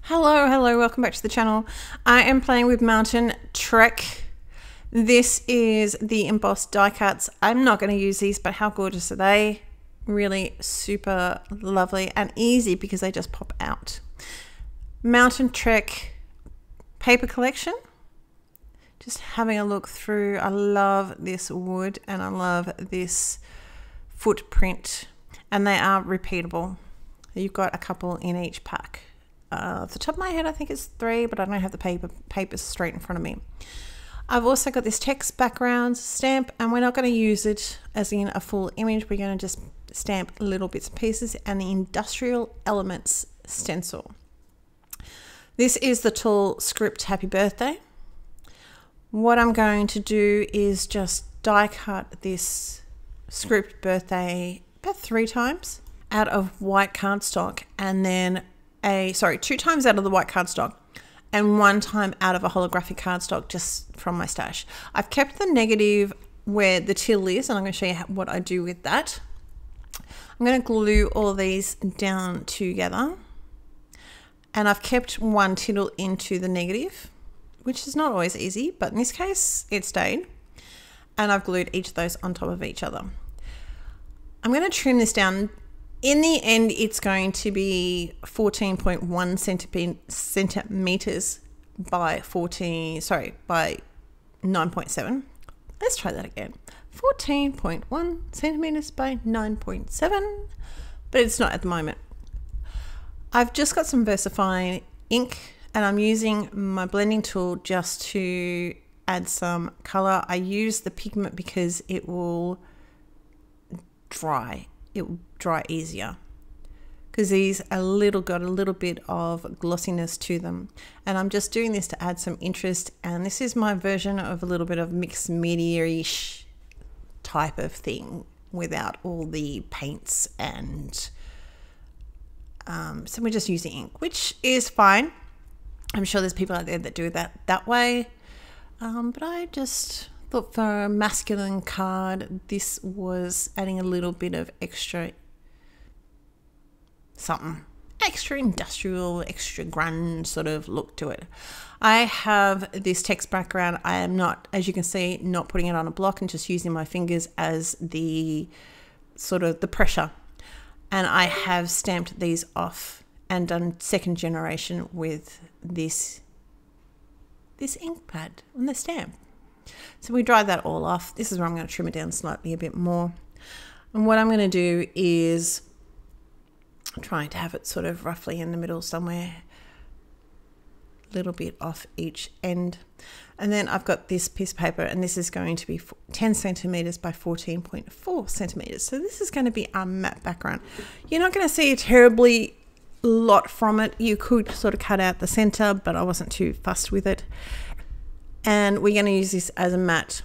Hello, welcome back to the channel. I am playing with Mountain Trek. This is the embossed die cuts. I'm not going to use these, but how gorgeous are they? Really super lovely and easy because they just pop out. Mountain Trek paper collection. Just having a look through. I love this wood and I love this footprint, and they are repeatable. You've got a couple in each pack. Off the top of my head, I think it's 3, but I don't have the papers straight in front of me. I've also got this text background stamp, and we're not going to use it as in a full image. We're going to just stamp little bits and pieces, and the Industrial Elements stencil. This is the tall script Happy Birthday. What I'm going to do is just die cut this script birthday about 3 times out of white cardstock, and then 2 times out of the white cardstock and 1 time out of a holographic cardstock just from my stash. I've kept the negative where the till is, and I'm going to show you what I do with that. I'm going to glue all these down together, and I've kept 1 tittle into the negative, which is not always easy, but in this case it stayed, and I've glued each of those on top of each other. I'm going to trim this down. In the end, it's going to be 14.1 centimeters by 9.7. Let's try that again. 14.1 centimeters by 9.7, but it's not at the moment. I've just got some VersaFine ink, and I'm using my blending tool just to add some color. I use the pigment because it will dry. It will dry easier because these got a little bit of glossiness to them, and I'm just doing this to add some interest. And this is my version of a little bit of mixed media-ish type of thing without all the paints, and so we're just using ink, which is fine. I'm sure there's people out there that do that way, but I just thought for a masculine card, this was adding a little bit of extra something, extra industrial, extra grunge sort of look to it. I have this text background. I am not, as you can see, not putting it on a block and just using my fingers as the sort of the pressure. And I have stamped these off and done second generation with this ink pad on the stamp. So we dry that all off. This is where I'm going to trim it down slightly a bit more. And what I'm going to do is I'm trying to have it sort of roughly in the middle somewhere, a little bit off each end. And then I've got this piece of paper, and this is going to be 10 centimeters by 14.4 centimeters. So this is going to be our matte background. You're not going to see a terribly lot from it. You could sort of cut out the center, but I wasn't too fussed with it. And we're going to use this as a matte.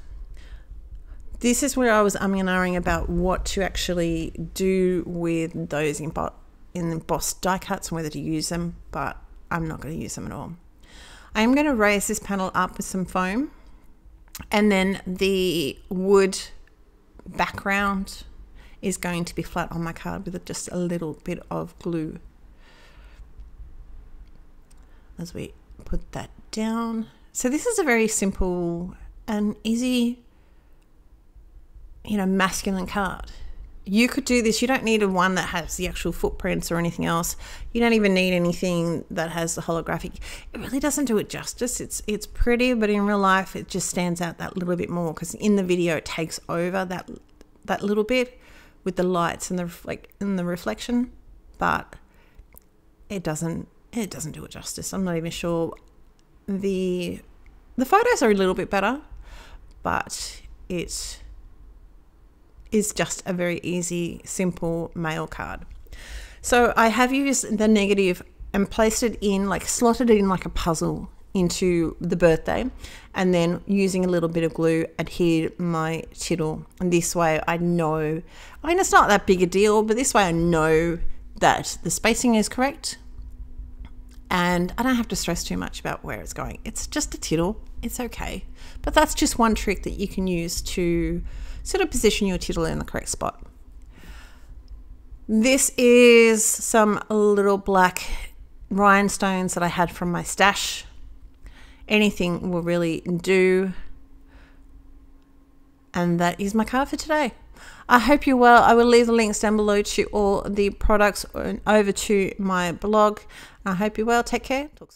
This is where I was umming and ahhing about what to actually do with those embossed die cuts and whether to use them, but I'm not going to use them at all. I am going to raise this panel up with some foam, and then the wood background is going to be flat on my card with just a little bit of glue. As we put that down. So this is a very simple and easy, masculine card. You could do this. You don't need one that has the actual footprints or anything else. You don't even need anything that has the holographic. It really doesn't do it justice. It's pretty, but in real life, it just stands out that little bit more because in the video, it takes over that little bit with the lights and the reflection, but it doesn't do it justice. I'm not even sure. The photos are a little bit better, but it is just a very easy, simple mail card. So I have used the negative and placed it in, slotted it in like a puzzle into the birthday, and then using a little bit of glue, adhered my tittle. And this way I know, it's not that big a deal, but this way I know that the spacing is correct. And I don't have to stress too much about where it's going. It's just a tittle. It's okay. But that's just one trick that you can use to sort of position your tittle in the correct spot. This is some little black rhinestones that I had from my stash. Anything will really do. And that is my card for today. I hope you're well. I will leave the links down below to all the products and over to my blog. I hope you're well. Take care.